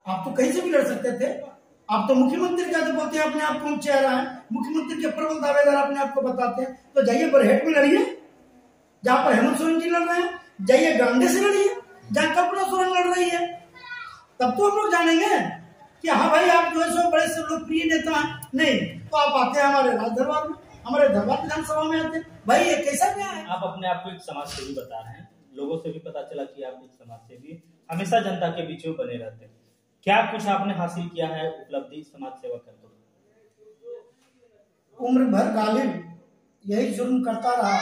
आप तो कहीं से भी लड़ सकते थे। आप तो मुख्यमंत्री का तो बोलते हैं अपने आप कौन चेहरा है, मुख्यमंत्री के प्रबल दावेदार अपने आप को बताते हैं। तो जाइए बरहेट में लड़िए, जहां पर हेमंत सोरेन जी लड़ रहे हैं, जाइए गांधी से लड़िए जहां कल्पना सोरेन लड़ रही है। तब तो हम लोग जानेंगे कि हाँ भाई आप जो है सो बड़े से लोकप्रिय नेता हैं। नहीं तो आप आते हैं हमारे राज दरबार में, हमारे दरबार विधानसभा में आते हैं। भाई ये कैसा क्या है? आप अपने आप को एक समाज सेवी बता रहे हैं, लोगों से भी पता चला कि आप एक समाज सेवी हमेशा जनता के बीच में बने रहते हैं। क्या कुछ आपने हासिल किया है उपलब्धि समाज सेवा करते हुए? उम्र भर गालिब यही जुर्म करता रहा,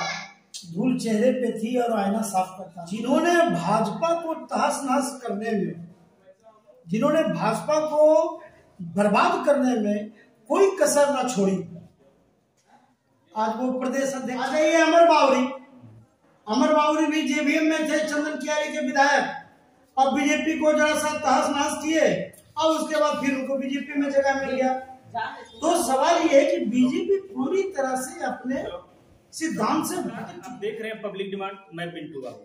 धूल चेहरे पे थी और आईना साफ करता। जिन्होंने भाजपा को तहस नहस करने में, जिन्होंने भाजपा को बर्बाद करने में कोई कसर ना छोड़ी, आज वो प्रदेश अध्यक्ष। आ जाइए अमर बावरी भी जेबीएम में थे, चंदन कियारी के विधायक, और बीजेपी को जरा सा तहस नहस किए और उसके बाद फिर उनको बीजेपी में जगह मिल गया। तो सवाल ये है कि बीजेपी पूरी तरह से अपने सिद्धांत से आप देख रहे हैं पब्लिक डिमांड। मैं पिंटू बाबू।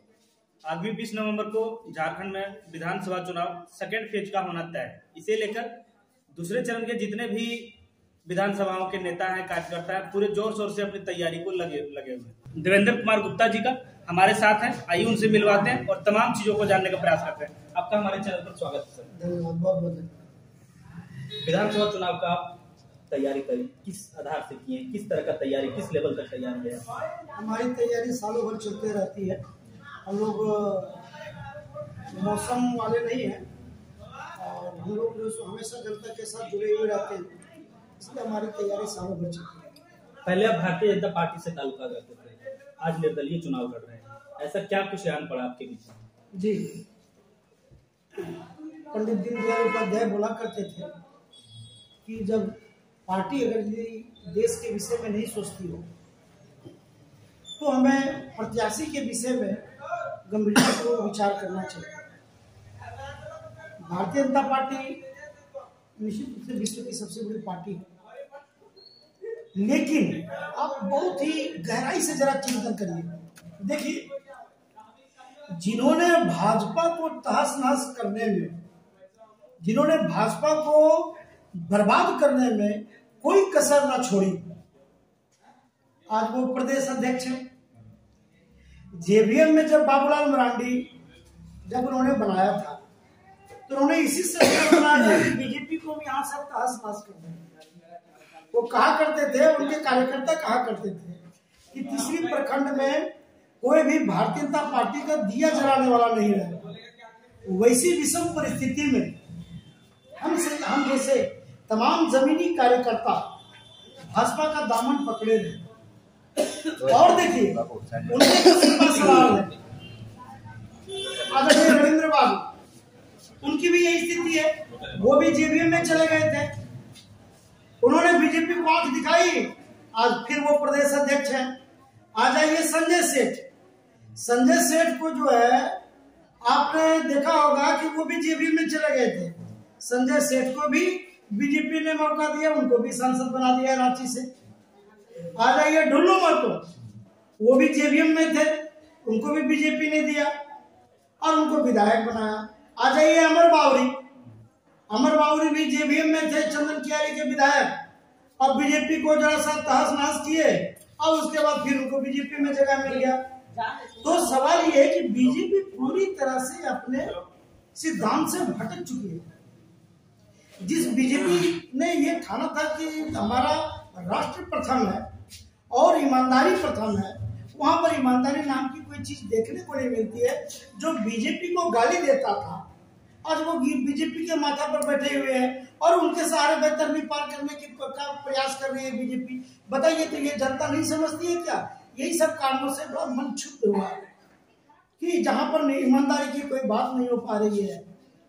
आगामी 20 नवंबर को झारखंड में विधानसभा चुनाव सेकेंड फेज का होना तय है। इसे लेकर दूसरे चरण के जितने भी विधानसभाओं के नेता हैं, कार्यकर्ता हैं, पूरे जोर शोर से अपनी तैयारी को लगे हुए। देवेंद्र कुमार गुप्ता जी का हमारे साथ हैं, आइए उनसे मिलवाते हैं और तमाम चीजों को जानने का प्रयास करते हैं। आपका हमारे चैनल पर स्वागत है सर। धन्यवाद, बहुत बहुत धन्यवाद। विधानसभा चुनाव का तैयारी करी, किस आधार से किए, किस तरह का तैयारी, किस लेवल तक तैयारी है? हमारी तैयारी सालों भर चलते रहती है। हम लोग मौसम वाले नहीं हैं और हम लोग जो हमेशा जनता के साथ जुड़े हुए रहते हैं, इसलिए हमारी तैयारी सालों भर चलती है। पहले आप भारतीय जनता पार्टी से ताल्लुका रखते थे, आज निर्दलीय चुनाव लड़ रहे हैं, ऐसा क्या कुछ ज्ञान पड़ा आपके बीच में? जी, पंडित दीनदयाल उपाध्याय बोला करते थे कि जब पार्टी अगर देश के विषय में नहीं सोचती हो तो हमें प्रत्याशी के विषय में गंभीरतापूर्वक विचार करना चाहिए। भारतीय जनता पार्टी निश्चित रूप से विश्व की सबसे बड़ी पार्टी है, लेकिन आप बहुत ही गहराई से जरा चिंतन करिए। देखिए, जिन्होंने भाजपा को तहस नहस करने में, जिन्होंने भाजपा को बर्बाद करने में कोई कसर ना छोड़ी, आज वो प्रदेश अध्यक्ष है। जेबीएम में जब बाबूलाल मरांडी जब उन्होंने बनाया था तो उन्होंने इसी से बनाया कि बीजेपी को भी यहाँ से तहस नहस कर दें। वो कहा करते थे, उनके कार्यकर्ता कहा करते थे कि तीसरी प्रखंड में कोई भी भारतीय जनता पार्टी का दिया जलाने वाला नहीं रहे। वैसी विषम परिस्थिति में हम जैसे तमाम जमीनी कार्यकर्ता भाजपा का दामन पकड़े रहे। और देखिए, उनके सवाल है आदरणीय रविंद्र बाबू, उनकी भी यही स्थिति है। वो भी जेबीएम में चले गए थे, उन्होंने बीजेपी को आंख दिखाई, आज फिर वो प्रदेश अध्यक्ष हैं। आ जाइए संजय सेठ को जो है आपने देखा होगा कि वो भी जेबीएम में चले गए थे। संजय सेठ को भी बीजेपी ने मौका दिया, उनको भी सांसद बना दिया रांची से। आ जाइए ढुल्लू महतो, वो भी जेबीएम में थे, उनको भी बीजेपी ने दिया और उनको विधायक बनाया। आ जाइए अमर बावरी भी जेबीएम में थे, चंदन कियारी के विधायक, और बीजेपी को जरा सा तहस नहस किए और उसके बाद फिर उनको बीजेपी में जगह मिल गया। तो सवाल ये है कि बीजेपी पूरी तरह से अपने सिद्धांत से भटक चुकी है। जिस बीजेपी ने ये ठाना था कि हमारा राष्ट्र प्रथम है और ईमानदारी प्रथम है, वहां पर ईमानदारी नाम की कोई चीज देखने को नहीं मिलती है। जो बीजेपी को गाली देता था, आज वो बीजेपी के माथा पर बैठे हुए हैं और उनके सहारे बेहतरनी पार करने के प्रयास कर रही है बीजेपी। बताइए, तो ये जनता नहीं समझती है क्या? यही सब कारणों से बड़ा मन क्षुब्ध हुआ है कि जहां पर ईमानदारी की कोई बात नहीं हो पा रही है,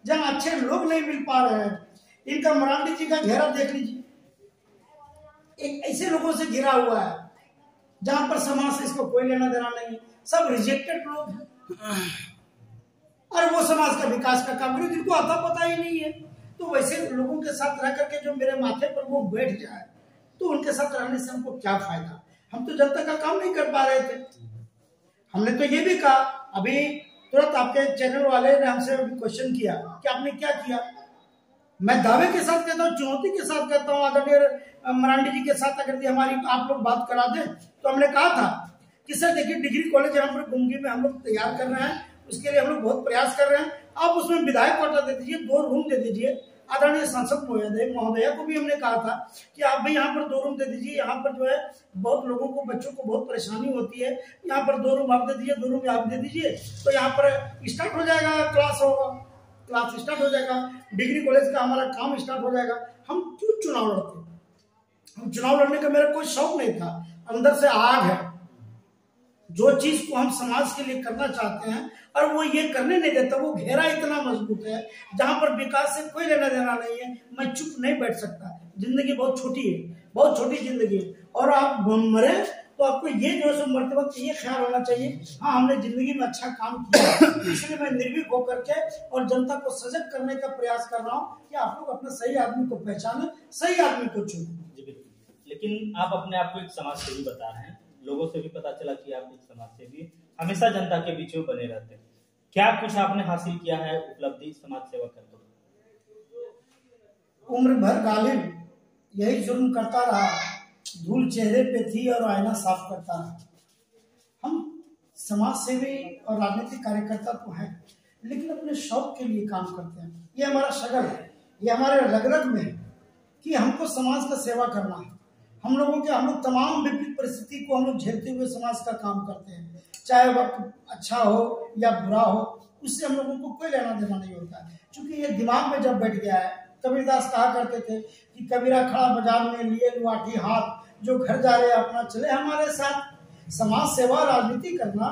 जहां अच्छे लोग नहीं मिल पा रहे हैं। इनका मरांडी जी का घेरा देख लीजिए, एक ऐसे लोगों से घिरा हुआ है जहां पर समाज से इसको कोई लेना देना नहीं, सब रिजेक्टेड लोग हैं और वो समाज का विकास का काम करें जिनको आता पता ही नहीं है। तो वैसे लोगों के साथ रह करके जो मेरे माथे पर वो बैठ जाए तो उनके साथ रहने से हमको क्या फायदा? हम तो जनता का काम नहीं कर पा रहे थे। हमने तो ये भी कहा, अभी तुरंत आपके चैनल वाले ने हमसे क्वेश्चन किया कि आपने क्या किया, मैं दावे के साथ कहता हूँ, चुनौती के साथ कहता हूँ, आदरणीय मरांडी जी के साथ अगर हमारी आप लोग बात करा दें तो हमने कहा था कि सर देखिए डिग्री कॉलेज यहाँ पर गुमगी में हम लोग तैयार कर रहे हैं, उसके लिए हम लोग बहुत प्रयास कर रहे हैं, आप उसमें विधायक क्वार्टर दे दीजिए, 2 रूम दे दीजिए। आदरणीय सांसद महोदया को भी हमने कहा था कि आप भी यहाँ पर 2 रूम दे दीजिए, यहाँ पर जो है बहुत लोगों को, बच्चों को बहुत परेशानी होती है, यहाँ पर 2 रूम आप दे दीजिए, 2 रूम आप दे दीजिए, तो यहाँ पर स्टार्ट हो जाएगा, क्लास स्टार्ट हो जाएगा, डिग्री कॉलेज का हमारा काम स्टार्ट हो जाएगा। हम क्यों चुनाव लड़ते? हम चुनाव लड़ने का मेरा कोई शौक नहीं था, अंदर से आग है, जो चीज को हम समाज के लिए करना चाहते हैं और वो ये करने नहीं देता, वो घेरा इतना मजबूत है जहां पर विकास से कोई लेना देना नहीं है। मैं चुप नहीं बैठ सकता, जिंदगी बहुत छोटी है, बहुत छोटी जिंदगी है, और आप मरे तो आपको ये जो है मरते वक्त ये ख्याल होना चाहिए, हाँ हमने जिंदगी में अच्छा काम किया, इसलिए मैं निर्भीक होकर के और जनता को सजग करने का प्रयास कर रहा हूँ कि आप लोग अपने सही आदमी को पहचाने, सही आदमी को चुने। लेकिन आप अपने आप को एक समाज सेवी बता रहे हैं, लोगों से भी पता चला कि आप एक समाज सेवी हमेशा जनता के बीच में बने रहते हैं, क्या कुछ आपने हासिल किया है उपलब्धि समाज सेवा करते हुए? उम्र भर गालिब यही जुर्म करता रहा, धूल चेहरे पे थी और आईना साफ करता रहा। हम समाज सेवी और राजनीतिक कार्यकर्ता तो हैं, लेकिन अपने शौक के लिए काम करते हैं। ये हमारा शगल है, ये हमारे रग-रग में है कि हमको समाज का सेवा करना है। हम लोग तमाम विपरीत परिस्थिति को हम लोग झेलते हुए समाज का काम करते हैं, चाहे वक्त अच्छा हो या बुरा हो, उससे हम लोगों को कोई लेना देना नहीं होता है, क्योंकि ये दिमाग में जब बैठ गया है। कबीरदास कहा करते थे कि कबीरा खड़ा बाजार में लिए लाठी हाथ, जो घर जा रहे अपना चले हमारे साथ। समाज सेवा राजनीति करना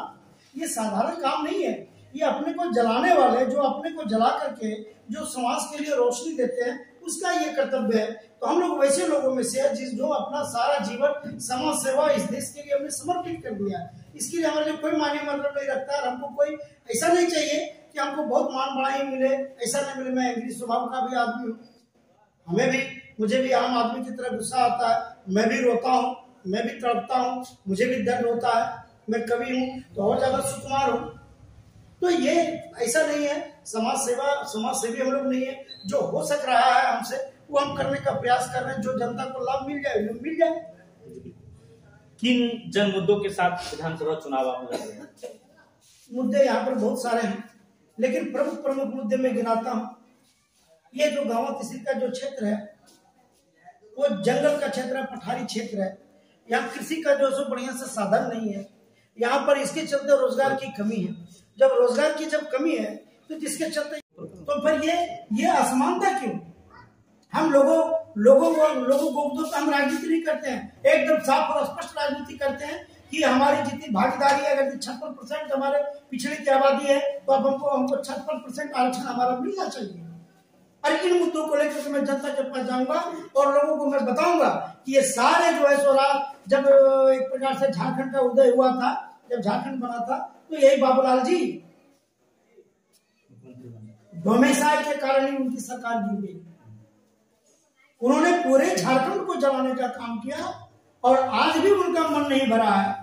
ये साधारण काम नहीं है, ये अपने को जलाने वाले, जो अपने को जला करके जो समाज के लिए रोशनी देते हैं, उसका ये कर्तव्य है। तो हम लोग वैसे लोगों में से जो अपना सारा जीवन समाज सेवा इस देश के लिए हमने समर्पित कर दिया है। इसके लिए हमारे लिए कोई मानी मतलब नहीं रखता है। हमको कोई ऐसा नहीं चाहिए कि हमको बहुत मान बढ़ाई मिले, ऐसा नहीं मिले। मैं एंग्री स्वभाव का भी आदमी हूँ, मुझे भी आम आदमी की तरह गुस्सा आता है, मैं भी रोता हूँ, मैं भी तड़पता हूँ, मुझे भी दर्द होता है। मैं कवि हूँ तो और ज्यादा सुकुमार हूँ। तो ये ऐसा नहीं है, समाज सेवी हम लोग नहीं है। जो हो सक रहा है हमसे वो हम करने का प्रयास कर रहे हैं, जो जनता को लाभ मिल जाए वो मिल जाए। किन जन मुद्दों के साथ विधानसभा चुनाव आप लड़ रहे हैं? मुद्दे यहाँ पर बहुत सारे हैं, लेकिन प्रमुख मुद्दे में गिनाता हूँ। ये जो गाँव तहसील का जो क्षेत्र है वो जंगल का क्षेत्र है, पठारी क्षेत्र है। यहाँ कृषि का जो सो बढ़िया से साधन नहीं है। यहाँ पर इसके चलते रोजगार की कमी है। जब रोजगार की कमी है तो जिसके चलते तो फिर ये असमानता क्यों? हम लोगों को तो हम राजनीति नहीं करते हैं, एकदम साफ और स्पष्ट राजनीति करते हैं कि हमारी जितनी भागीदारी है, अगर 56% हमारे पिछड़े की आबादी है तो अब हमको 56% आरक्षण हमारा मिलना चाहिए। और इन मुद्दों को लेकर मैं जनता के पास जाऊंगा और लोगों को मैं बताऊंगा कि ये सारे जो है जब एक प्रकार से झारखंड का उदय हुआ था, जब झारखंड बना था, तो यही बाबूलाल जी घमेसाय के कारण ही उनकी सरकार गिर गई। उन्होंने पूरे झारखंड को जलाने का काम किया और आज भी उनका मन नहीं भरा है।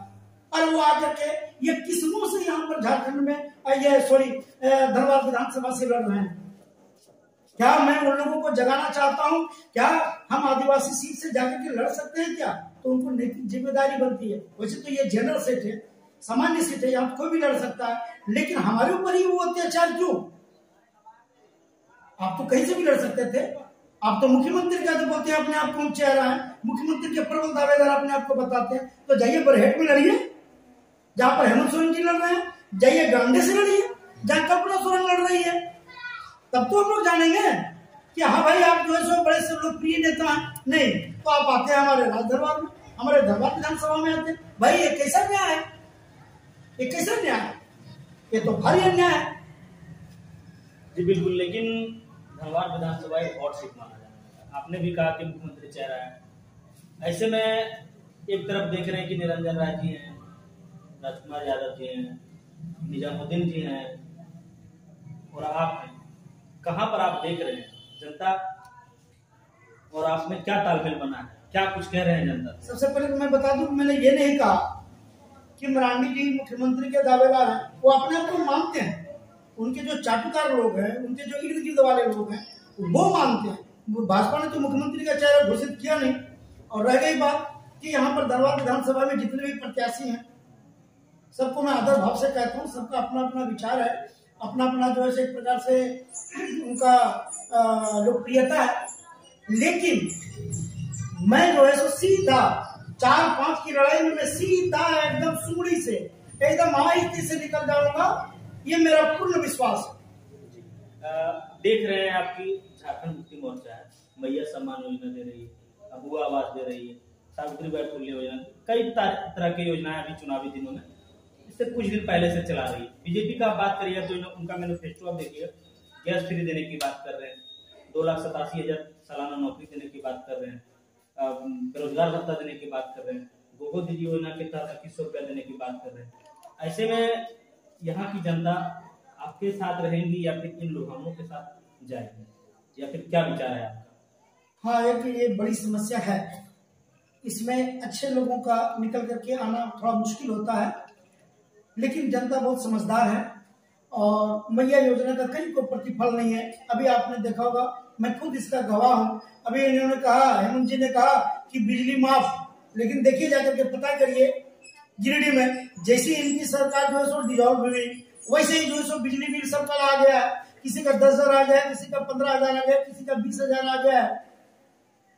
और वो आकर के ये किस्मों से यहाँ पर झारखंड में धनबाद विधानसभा से लड़ रहे हैं। क्या मैं उन लोगों को जगाना चाहता हूँ? क्या हम आदिवासी सीट से जाकर के लड़ सकते हैं क्या? तो उनको नैतिक जिम्मेदारी बनती है। वैसे तो ये जनरल सीट है, सामान्य सीट है, यहाँ कोई भी लड़ सकता है, लेकिन हमारे ऊपर ही वो अत्याचार क्यों? आप तो कहीं से भी लड़ सकते थे। आप तो मुख्यमंत्री का तो बोलते हैं अपने आप को हम चेहरा है, मुख्यमंत्री के प्रबल दावेदार अपने आप को बताते हैं। तो जाइए बरहेट में लड़िए, जहां पर हेमंत सोरेन जी लड़ रहे हैं, जाइए गांधी से लड़िए जहां कल्पना सोरेन लड़ रही है। तब तो हम लोग जानेंगे कि हाँ भाई आप जो है सो बड़े से लोकप्रिय नेता हैं। नहीं तो आप आते हैं हमारे राजदरबार में, हमारे धनबाद विधानसभा में आते हैं। भाई ये कैसा न्याय है? ये कैसा न्याय है? ये तो भारी अन्याय है। जी बिल्कुल, लेकिन धनबाद विधानसभा एक हॉट सीट माना जाता है। आपने भी कहा कि मुख्यमंत्री चेहरा है, ऐसे में एक तरफ देख रहे हैं कि निरंजन राय जी हैं, राजकुमार यादव जी हैं, निजामुद्दीन जी हैं और आप हैं। कहां पर आप देख रहे हैं जनता और आप में क्या तालमेल बना है? क्या कुछ कह रहे हैं जनता? सबसे पहले तो मैं बता दूं, मैंने ये नहीं कहा कि मरांडी जी मुख्यमंत्री के दावेदार हैं। वो अपने आप को मानते हैं। उनके जो चाटुकार लोग हैं, उनके जो इर्द गिर्द वाले लोग हैं, वो मानते हैं। भाजपा ने तो मुख्यमंत्री का चेहरा घोषित किया नहीं। और रह गई बात कि यहाँ पर दरबार विधानसभा में जितने भी प्रत्याशी हैं सबको मैं आदर भाव से कहता हूँ, सबका अपना अपना विचार है, अपना अपना जो है एक प्रकार से उनका लोकप्रियता है। लेकिन मैं जो है सो सीधा 4-5 की लड़ाई में मैं सीधा एकदम सुमड़ी से एकदम आहिस्ते से निकल जाऊंगा, ये मेरा पूर्ण विश्वास है। देख रहे हैं आपकी झारखंड मुक्ति मोर्चा है, मैया सम्मान योजना दे रही है, अबुआ आवास दे रही है, सावित्री बाई फुले योजना, कई तरह की योजनाएं अभी चुनावी दिनों में इससे कुछ दिन पहले से चला रही है। बीजेपी का बात करिएगा तो उनका मैनिफेस्टो आप देखिएगा, गैस फ्री देने की बात कर रहे हैं, 2,87,000 सालाना नौकरी देने की बात कर रहे हैं, बेरोजगार भत्ता देने की बात कर रहे हैं, गोगो दीदी योजना के तहत 2100 रुपया देने की बात कर रहे हैं। ऐसे में यहाँ की जनता आपके साथ रहेंगी या फिर इन लोगों के साथ जाएगी, या फिर क्या विचार है आपका? हाँ, एक ये बड़ी समस्या है, इसमें अच्छे लोगों का निकल करके आना थोड़ा मुश्किल होता है, लेकिन जनता बहुत समझदार है और मैया योजना का कहीं को प्रतिफल नहीं है। अभी आपने देखा होगा, मैं खुद इसका गवाह हूँ। अभी इन्होंने कहा, हेमंत जी ने कहा कि बिजली माफ, लेकिन देखिए जाकर के पता करिए गिरिडीह में जैसी इनकी सरकार जो है सो डिजॉल्व हुई, वैसे ही जो है सो बिजली बिल सबका आ गया है। किसी का 10,000 आ गया, किसी का 15,000 आ गया, किसी का 20,000 आ गया।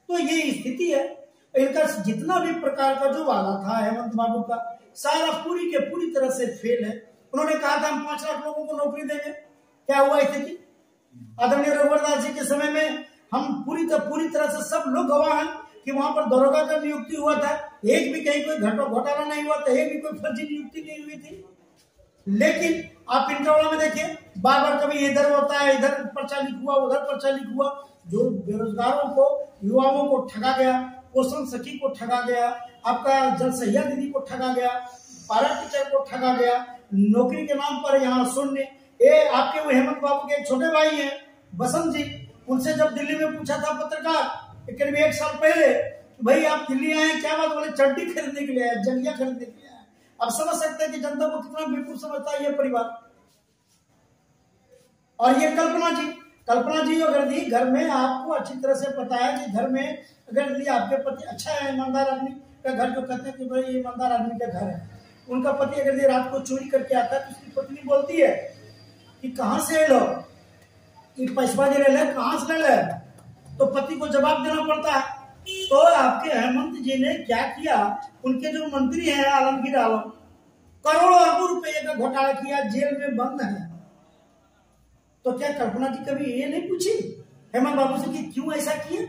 तो ये स्थिति है। इनका जितना भी प्रकार का जो वादा था हेमंत बाबू का, सारा पूरी के पूरी तरह से फेल है। उन्होंने कहा था हम 5 लाख लोगों को नौकरी देंगे, क्या हुआ स्थिति? आदरणीय रघुवर दास जी के समय में हम पूरी तरह से सब लोग गवाह हैं कि वहां पर दरोगा का नियुक्ति हुआ था, एक भी कहीं कोई घोटाला नहीं हुआ था, एक भी कोई फर्जी नियुक्ति नहीं हुई थी। लेकिन आप पिंकवाड़ा में देखिए, बार बार कभी इधर होता है, इधर पर्चा लीक हुआ, उधर पर्चा लीक हुआ। जो बेरोजगारों को, युवाओं को ठगा गया, पोषण सखी को ठगा गया, आपका जल सहिया दीदी को ठगा गया, पारा टीचर को ठगा गया, नौकरी के नाम पर यहाँ शून्य। ये आपके वो हेमंत बाबू के छोटे भाई हैं बसंत जी, उनसे जब दिल्ली में पूछा था पत्रकार करीब 1 साल पहले, भाई आप दिल्ली आए क्या बात? बोले चड्डी खरीदने के लिए आए, जंगिया खरीदने के लिए आए। अब समझ सकते हैं कि जनता को कितना बेवकूफ समझता है ये परिवार। और ये कल्पना जी अगर दी घर में, आपको अच्छी तरह से पता है कि घर में अगर दी आपके पति अच्छा है, ईमानदार आदमी का घर, जो कहते हैं कि भाई ये ईमानदार आदमी का घर है, उनका पति अगर ये रात को चोरी करके आता है तो उसकी पत्नी बोलती है कि कहां से लो, ये पैसा दे रहे, कहां से ले, तो पति को जवाब देना पड़ता है। तो आपके हेमंत जी ने क्या किया? उनके जो मंत्री हैं आलमगीर आलम, करोड़ों अरबों रुपए का घोटाला किया, जेल में बंद है। तो क्या कल्पना जी कभी ये नहीं पूछी हेमंत बाबू से कि क्यों ऐसा किए?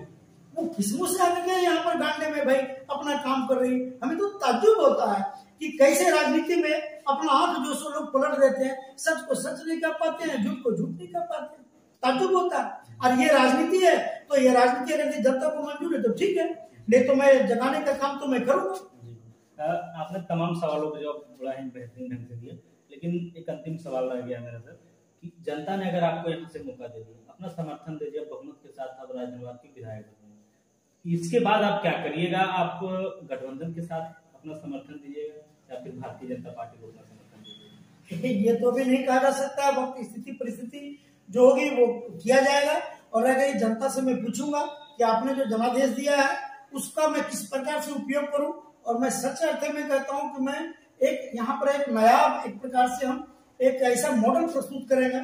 वो किस्मों से आगे गए यहाँ पर गांडे में भाई अपना काम कर रही। हमें तो ताज्जुब होता है कि कैसे राजनीति में अपना आंख जो सो लोग पलट देते हैं, सच को सच नहीं कर पाते हैं, झूठ को झूठ नहीं कर पाते, ताज्जुब होता है। और ये राजनीति है, तो ये राजनीति अगर जनता को मंजूर है तो ठीक है, नहीं तो मैं जगाने का काम तो मैं करूंगा। आपने तमाम सवालों का जवाब बड़ा ही बेहतरीन ढंग से दिया, लेकिन एक अंतिम सवाल रह गया मेरा सर कि जनता ने अगर आपको यहाँ से मौका दे दिया, अपना समर्थन दे दिया, बहुमत के साथ आप राजनीतिक के विधायक बने, इसके बाद आप क्या करिएगा? आप गठबंधन के साथ अपना समर्थन दीजिएगा या फिर भारतीय जनता पार्टी को अपना समर्थन दीजिएगा? ये तो अभी नहीं कहा जा सकता। वक्त स्थिति परिस्थिति जो होगी वो किया जाएगा। और अगर जनता से मैं पूछूंगा कि आपने जो जनादेश दिया है उसका मैं किस प्रकार से उपयोग करूं, और मैं सच्चे अर्थ में कहता हूं कि मैं एक यहाँ पर एक नया एक प्रकार से हम एक ऐसा मॉडल प्रस्तुत करेंगे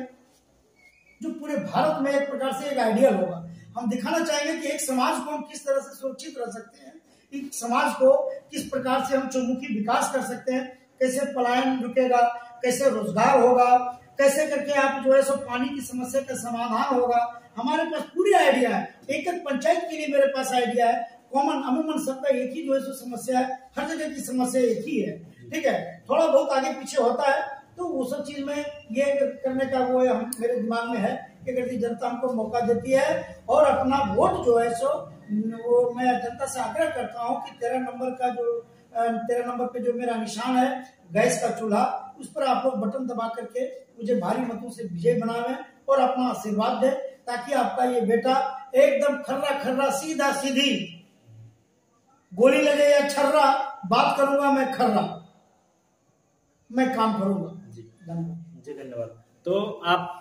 जो पूरे भारत में एक प्रकार से एक आइडियल होगा। हम दिखाना चाहेंगे कि एक समाज को हम किस तरह से सुरक्षित रह सकते हैं, एक समाज को किस प्रकार से हम चौमुखी विकास कर सकते हैं, कैसे पलायन रुकेगा, कैसे रोजगार होगा, कैसे करके आप जो है सो पानी की समस्या का समाधान होगा। हमारे पास पूरी आइडिया है, एक एक पंचायत के लिए मेरे पास आइडिया है। कॉमन अमूमन सबका एक ही जो है सो समस्या है, हर जगह की समस्या एक ही है, ठीक है। थोड़ा बहुत आगे पीछे होता है तो वो सब चीज में ये करने का वो है, मेरे दिमाग में है कि अगर जनता हमको मौका देती है और अपना वोट जो है सो वो मैं जनता से आग्रह करता हूँ कि 13 नंबर पे जो मेरा निशान है गैस का चूल्हा, उस पर आप लोग बटन दबा करके मुझे भारी मतों से विजय बनावे और अपना आशीर्वाद दे, ताकि आपका ये बेटा एकदम खर्रा खर्रा सीधा सीधी, गोली लगे या छर्रा, बात करूंगा मैं खर्रा, मैं काम करूंगा। जी धन्यवाद। तो आप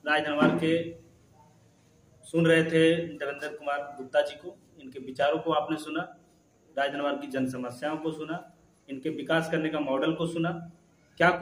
राजनवार के सुन रहे थे देवेंद्र कुमार गुप्ता जी को। इनके विचारों को आपने सुना, राजनवार की जन समस्याओं को सुना, इनके विकास करने का मॉडल को सुना।